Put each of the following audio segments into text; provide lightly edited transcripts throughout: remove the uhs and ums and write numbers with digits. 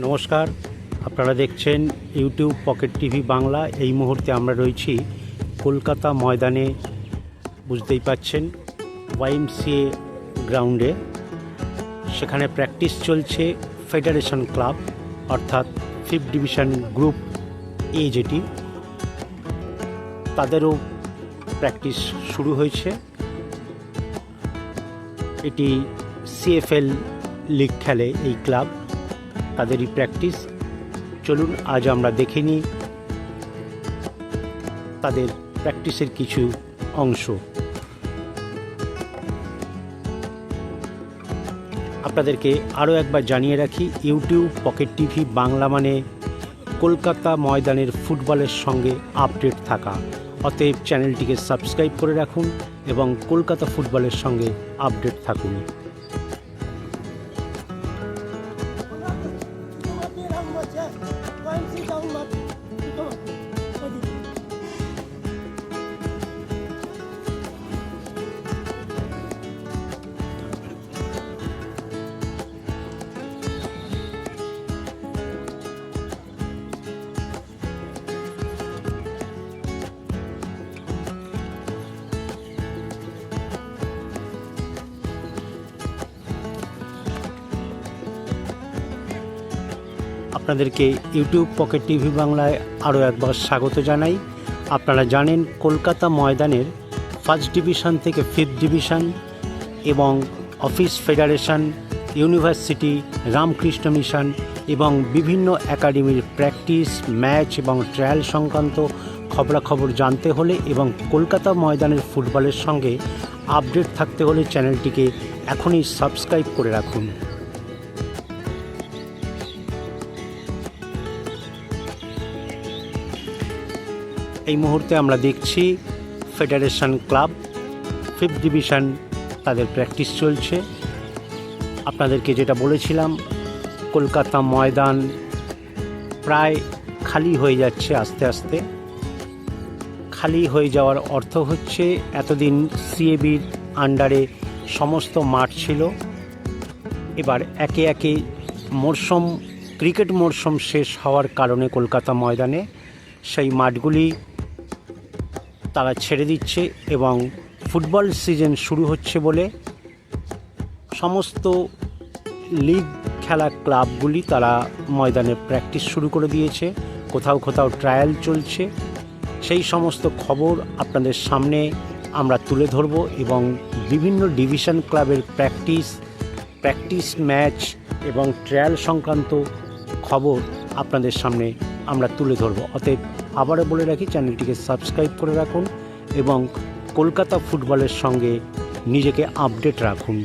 নমস্কার, আপনারা দেখছেন ইউটিউব পকেট টিভি বাংলা। এই মুহূর্তে আমরা রয়েছি কলকাতা ময়দানে, বুঝতেই পাচ্ছেন YMCA গ্রাউন্ডে। সেখানে প্র্যাকটিস চলছে ফেডারেশন ক্লাব অর্থাৎ 5th ডিভিশন গ্রুপ এ, যেটি তাদেরও প্র্যাকটিস শুরু হয়েছে। এটি CFL লিগ খেলে এই ক্লাব, তাদেরই প্র্যাকটিস। চলুন আজ আমরা দেখে নিই তাদের প্র্যাকটিসের কিছু অংশ। আপনাদেরকে আরও একবার জানিয়ে রাখি, ইউটিউব পকেট টিভি বাংলা মানে কলকাতা ময়দানের ফুটবলের সঙ্গে আপডেট থাকা। অতএব চ্যানেলটিকে সাবস্ক্রাইব করে রাখুন এবং কলকাতা ফুটবলের সঙ্গে আপডেট থাকুন। আপনাদেরকে ইউটিউব পকেট টিভি বাংলায় আরও একবার স্বাগত জানাই। আপনারা জানেন কলকাতা ময়দানের 1st ডিভিশন থেকে 5th ডিভিশন এবং office federation, university, Ramakrishna mission এবং বিভিন্ন একাডেমির প্র্যাকটিস, ম্যাচ এবং ট্রায়াল সংক্রান্ত খবরাখবর জানতে হলে এবং কলকাতা ময়দানের ফুটবলের সঙ্গে আপডেট থাকতে হলে চ্যানেলটিকে এখনই সাবস্ক্রাইব করে রাখুন। এই মুহূর্তে আমরা দেখছি ফেডারেশন ক্লাব 5th ডিভিশন, তাদের প্র্যাকটিস চলছে। আপনাদেরকে যেটা বলেছিলাম, কলকাতা ময়দান প্রায় খালি হয়ে যাচ্ছে আস্তে আস্তে। খালি হয়ে যাওয়ার অর্থ হচ্ছে এতদিন CABর আন্ডারে সমস্ত মাঠ ছিল, এবার একে একে ক্রিকেট মরশুম শেষ হওয়ার কারণে কলকাতা ময়দানে সেই মাঠগুলি তারা ছেড়ে দিচ্ছে এবং ফুটবল সিজন শুরু হচ্ছে বলে সমস্ত লিগ খেলা ক্লাবগুলি তারা ময়দানে প্র্যাকটিস শুরু করে দিয়েছে। কোথাও কোথাও ট্রায়াল চলছে। সেই সমস্ত খবর আপনাদের সামনে আমরা তুলে ধরব এবং বিভিন্ন ডিভিশন ক্লাবের প্র্যাকটিস ম্যাচ এবং ট্রায়াল সংক্রান্ত খবর আপনাদের সামনে আমরা তুলে ধরব। অতএব আবারও বলে রাখি, চ্যানেলটিকে সাবস্ক্রাইব করে রাখুন এবং কলকাতা ফুটবলের সঙ্গে নিজেকে আপডেট রাখুন।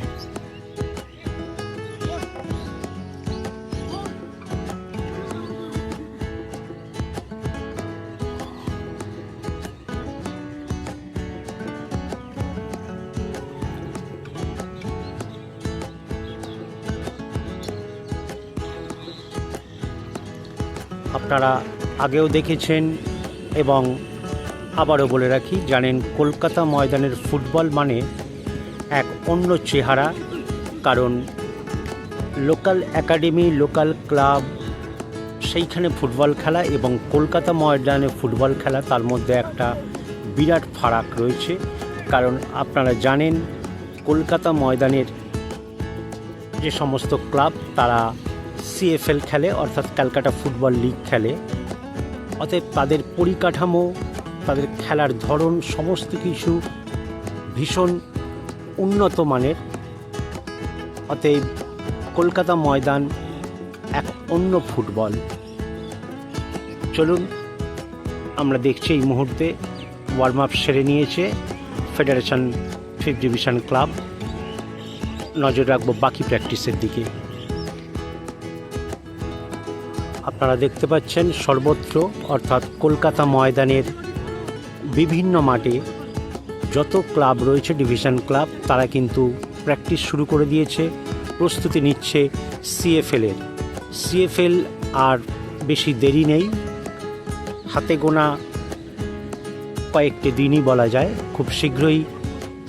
আপনারা আগেও দেখেছেন এবং আবারও বলে রাখি, জানেন কলকাতা ময়দানের ফুটবল মানে এক অন্য চেহারা। কারণ লোকাল একাডেমি, লোকাল ক্লাব, সেইখানে ফুটবল খেলা এবং কলকাতা ময়দানে ফুটবল খেলা, তার মধ্যে একটা বিরাট ফারাক রয়েছে। কারণ আপনারা জানেন কলকাতা ময়দানের যে সমস্ত ক্লাব তারা CFL খেলে, অর্থাৎ ক্যালকাটা ফুটবল লিগ খেলে। অতএব তাদের পরিকাঠামো, তাদের খেলার ধরন সমস্ত কিছু ভীষণ উন্নত মানের। অতএব কলকাতা ময়দান এক অন্য ফুটবল। চলুন আমরা দেখছি এই মুহূর্তে ওয়ার্ম আপ সেরে নিয়েছে ফেডারেশন 5th ডিভিশন ক্লাব। নজর রাখবো বাকি প্র্যাকটিসের দিকে। আপনারা দেখতে পাচ্ছেন সর্বত্র, অর্থাৎ কলকাতা ময়দানের বিভিন্ন মাঠে যত ক্লাব রয়েছে, ডিভিশন ক্লাব, তারা কিন্তু প্র্যাকটিস শুরু করে দিয়েছে, প্রস্তুতি নিচ্ছে CFL আর বেশি দেরি নেই, হাতে গোনা কয়েকটি দিনই বলা যায়। খুব শীঘ্রই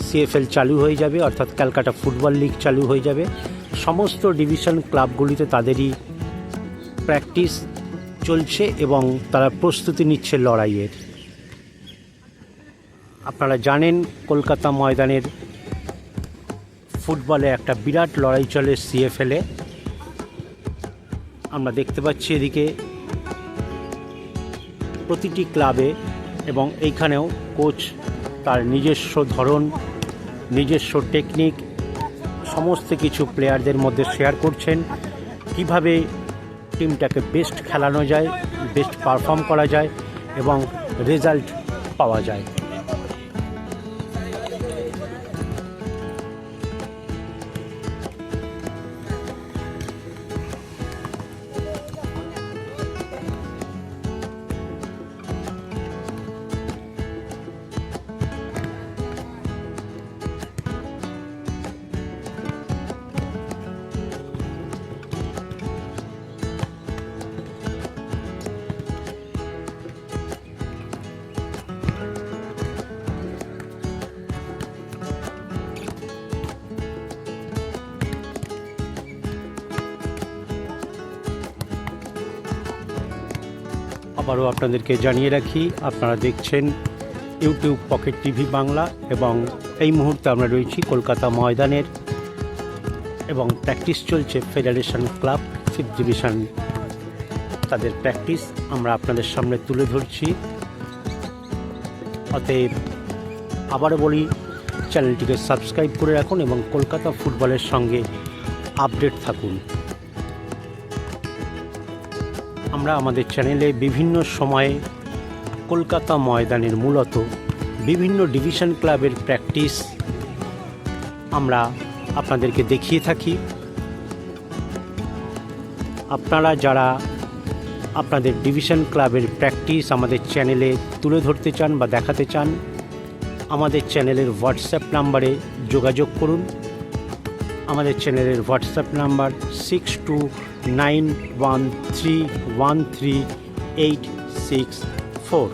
CFL চালু হয়ে যাবে, অর্থাৎ ক্যালকাটা ফুটবল লিগ চালু হয়ে যাবে। সমস্ত ডিভিশন ক্লাবগুলিতে তাদেরই প্র্যাকটিস চলছে এবং তারা প্রস্তুতি নিচ্ছে লড়াইয়ের। আপনারা জানেন কলকাতা ময়দানের ফুটবলে একটা বিরাট লড়াই চলে CFL-এ। আমরা দেখতে পাচ্ছি এদিকে প্রতিটি ক্লাবে এবং এইখানেও কোচ তার নিজস্ব ধরন, নিজস্ব টেকনিক সমস্ত কিছু প্লেয়ারদের মধ্যে শেয়ার করছেন, কিভাবে টিমটাকে বেস্ট খেলানো যায়, বেস্ট পারফর্ম করা যায় এবং রেজাল্ট পাওয়া যায়। আবারও আপনাদেরকে জানিয়ে রাখি, আপনারা দেখছেন ইউটিউব পকেট টিভি বাংলা এবং এই মুহূর্তে আমরা রয়েছি কলকাতা ময়দানের এবং প্র্যাকটিস চলছে ফেডারেশন ক্লাব 5th ডিভিশন। তাদের প্র্যাকটিস আমরা আপনাদের সামনে তুলে ধরছি। অতএব আবারও বলি, চ্যানেলটিকে সাবস্ক্রাইব করে রাখুন এবং কলকাতা ফুটবলের সঙ্গে আপডেট থাকুন। আমরা আমাদের চ্যানেলে বিভিন্ন সময়ে কলকাতা ময়দানের মূলত বিভিন্ন ডিভিশন ক্লাবের প্র্যাকটিস আমরা আপনাদেরকে দেখিয়ে থাকি। আপনারা যারা আপনাদের ডিভিশন ক্লাবের প্র্যাকটিস আমাদের চ্যানেলে তুলে ধরতে চান বা দেখাতে চান, আমাদের চ্যানেলের হোয়াটসঅ্যাপ নাম্বারে যোগাযোগ করুন। আমাদের চ্যানেলের হোয়াটসঅ্যাপ নাম্বার 6291313864।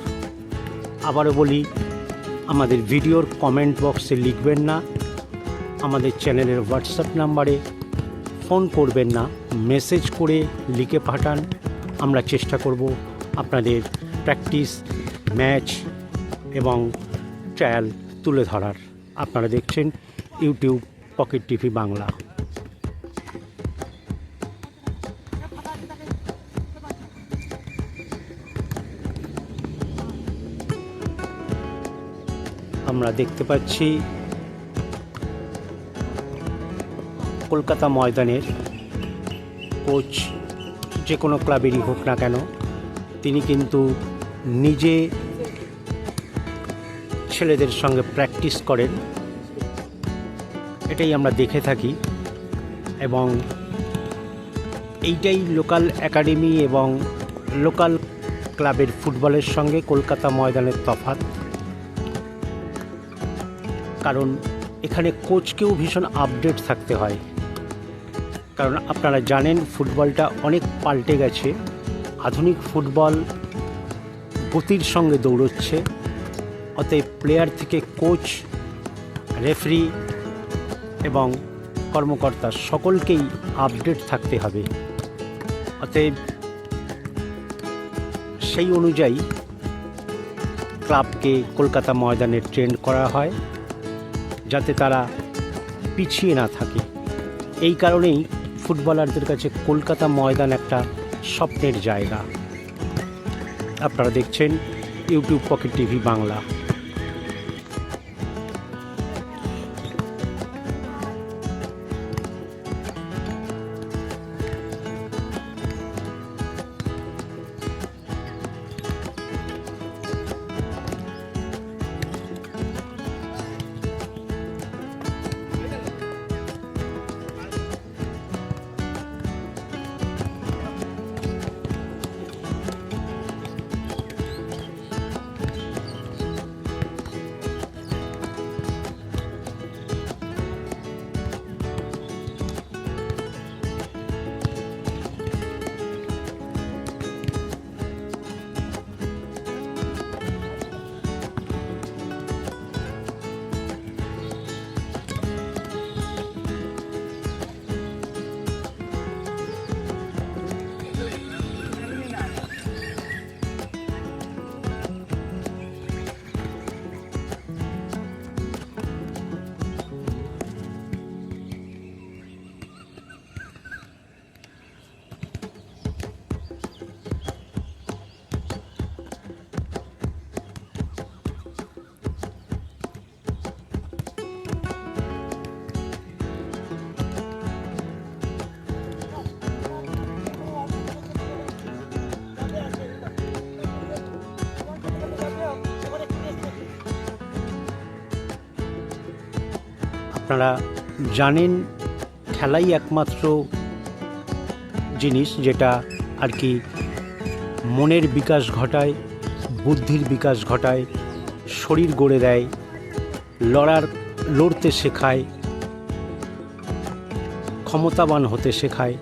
আবারও বলি, আমাদের ভিডিওর কমেন্ট বক্সে লিখবেন না, আমাদের চ্যানেলের হোয়াটসঅ্যাপ নাম্বারে ফোন করবেন না, মেসেজ করে লিখে পাঠান। আমরা চেষ্টা করব আপনাদের প্র্যাকটিস, ম্যাচ এবং ট্রায়াল তুলে ধরার। আপনারা দেখছেন ইউটিউব পকেট টিভি বাংলা। আমরা দেখতে পাচ্ছি কলকাতা ময়দানের কোচ যে কোনো ক্লাবেরই হোক না কেন, তিনি কিন্তু নিজে ছেলেদের সঙ্গে প্র্যাকটিস করেন, এটাই আমরা দেখে থাকি। এবং এইটাই লোকাল একাডেমি এবং লোকাল ক্লাবের ফুটবলের সঙ্গে কলকাতা ময়দানের তফাৎ। কারণ এখানে কোচকেও ভীষণ আপডেট থাকতে হয়, কারণ আপনারা জানেন ফুটবলটা অনেক পাল্টে গেছে। আধুনিক ফুটবল গতির সঙ্গে দৌড়চ্ছে, অতএব প্লেয়ার থেকে কোচ, রেফারি এবং কর্মকর্তা সকলকেই আপডেট থাকতে হবে। অতএব সেই অনুযায়ী ক্লাবকে কলকাতা ময়দানে ট্রেন করা হয়, যাতে তারা পিছিয়ে না থাকে। এই কারণেই ফুটবলারদের কাছে কলকাতা ময়দান একটা স্বপ্নের জায়গা। আপনারা দেখছেন ইউটিউব পকেট টিভি বাংলা। আপনারা জানেন খেলাই একমাত্র জিনিস যেটা আর কি মনের বিকাশ ঘটায়, বুদ্ধির বিকাশ ঘটায়, শরীর গড়ে দেয়, লড়তে শেখায়, ক্ষমতাবান হতে শেখায়।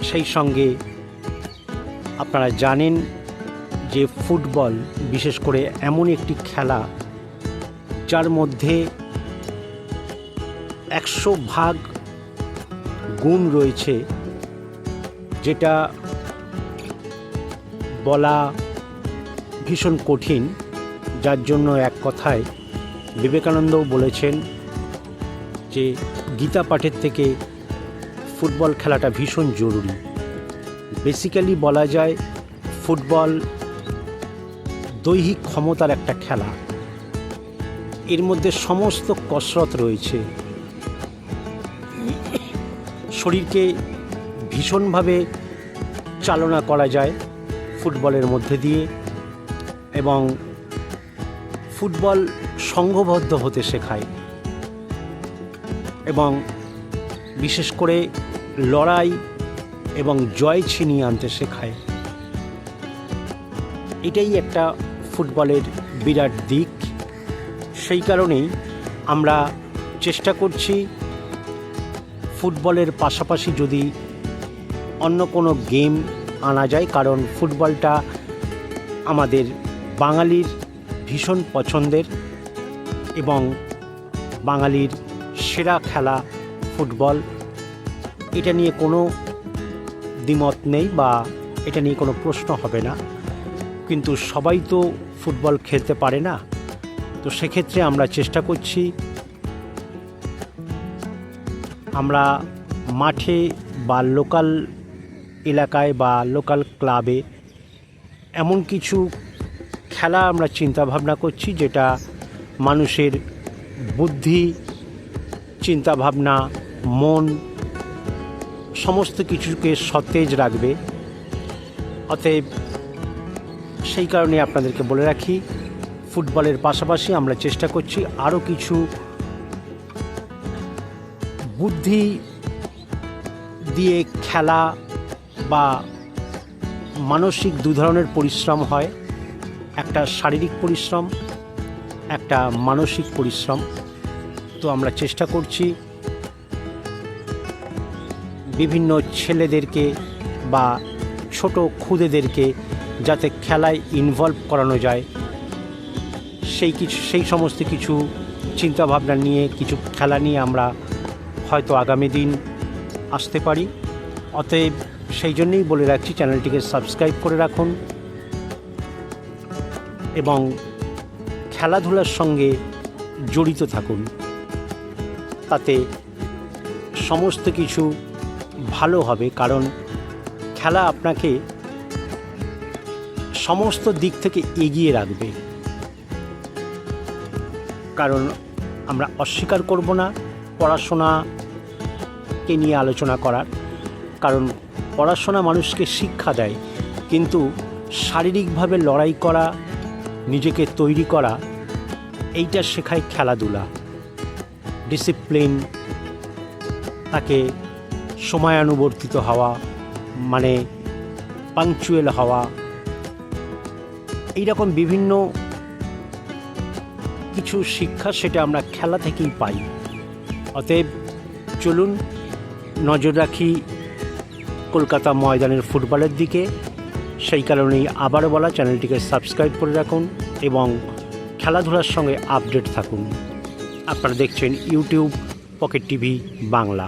সেই সঙ্গে আপনারা জানেন যে ফুটবল বিশেষ করে এমন একটি খেলা যার মধ্যে 100% গুণ রয়েছে, যেটা বলা ভীষণ কঠিন, যার জন্য এক কথায় বিবেকানন্দও বলেছেন যে গীতা পাঠের থেকে ফুটবল খেলাটা ভীষণ জরুরি। বেসিক্যালি বলা যায় ফুটবল দৈহিক ক্ষমতার একটা খেলা, এর মধ্যে সমস্ত কসরত রয়েছে, শরীরকে ভীষণভাবে চালনা করা যায় ফুটবলের মধ্যে দিয়ে, এবং ফুটবল সংঘবদ্ধ হতে শেখায় এবং বিশেষ করে লড়াই এবং জয় ছিনিয়ে আনতে শেখায়। এটাই একটা ফুটবলের বিরাট দিক। সেই কারণেই আমরা চেষ্টা করছি ফুটবলের পাশাপাশি যদি অন্য কোনো গেম আনা যায়, কারণ ফুটবলটা আমাদের বাঙালির ভীষণ পছন্দের এবং বাঙালির সেরা খেলা ফুটবল। এটা নিয়ে কোনো দ্বিমত নেই বা এটা নিয়ে কোনো প্রশ্ন হবে না, কিন্তু সবাই তো ফুটবল খেলতে পারে না। তো সেক্ষেত্রে আমরা চেষ্টা করছি আমরা মাঠে বা লোকাল এলাকায় বা লোকাল ক্লাবে এমন কিছু খেলা আমরা চিন্তাভাবনা করছি যেটা মানুষের বুদ্ধি, চিন্তাভাবনা, মন সমস্ত কিছুকে সতেজ রাখবে। অতএব সেই কারণে আপনাদেরকে বলে রাখি, ফুটবলের পাশাপাশি আমরা চেষ্টা করছি আরও কিছু বুদ্ধি দিয়ে খেলা বা মানসিক দু ধরনের পরিশ্রম হয়, একটা শারীরিক পরিশ্রম, একটা মানসিক পরিশ্রম। তো আমরা চেষ্টা করছি বিভিন্ন ছেলেদেরকে বা ছোট খুদেদেরকে যাতে খেলায় ইনভলভ করানো যায়, সেই সমস্ত কিছু চিন্তাভাবনা নিয়ে কিছু খেলা নিয়ে আমরা হয়তো আগামী দিন আসতে পারি। অতএব সেই জন্যেই বলে রাখছি চ্যানেলটিকে সাবস্ক্রাইব করে রাখুন এবং খেলাধুলার সঙ্গে জড়িত থাকুন, তাতে সমস্ত কিছু ভালো হবে। কারণ খেলা আপনাকে সমস্ত দিক থেকে এগিয়ে রাখবে। কারণ আমরা অস্বীকার করব না পড়াশোনাকে নিয়ে আলোচনা করার, কারণ পড়াশোনা মানুষকে শিক্ষা দেয়, কিন্তু শারীরিকভাবে লড়াই করা, নিজেকে তৈরি করা, এইটা শেখায় খেলাধুলা। ডিসিপ্লিন, তাকে সময়ানুবর্তিত হওয়া, মানে পাংচুয়াল হওয়া, এইরকম বিভিন্ন কিছু শিক্ষা সেটা আমরা খেলা থেকেই পাই। অতএব চলুন নজর রাখি কলকাতা ময়দানের ফুটবলের দিকে। সেই কারণেই আবারও বলা, চ্যানেলটিকে সাবস্ক্রাইব করে রাখুন এবং খেলাধুলার সঙ্গে আপডেট থাকুন। আপনারা দেখছেন ইউটিউব পকেট টিভি বাংলা।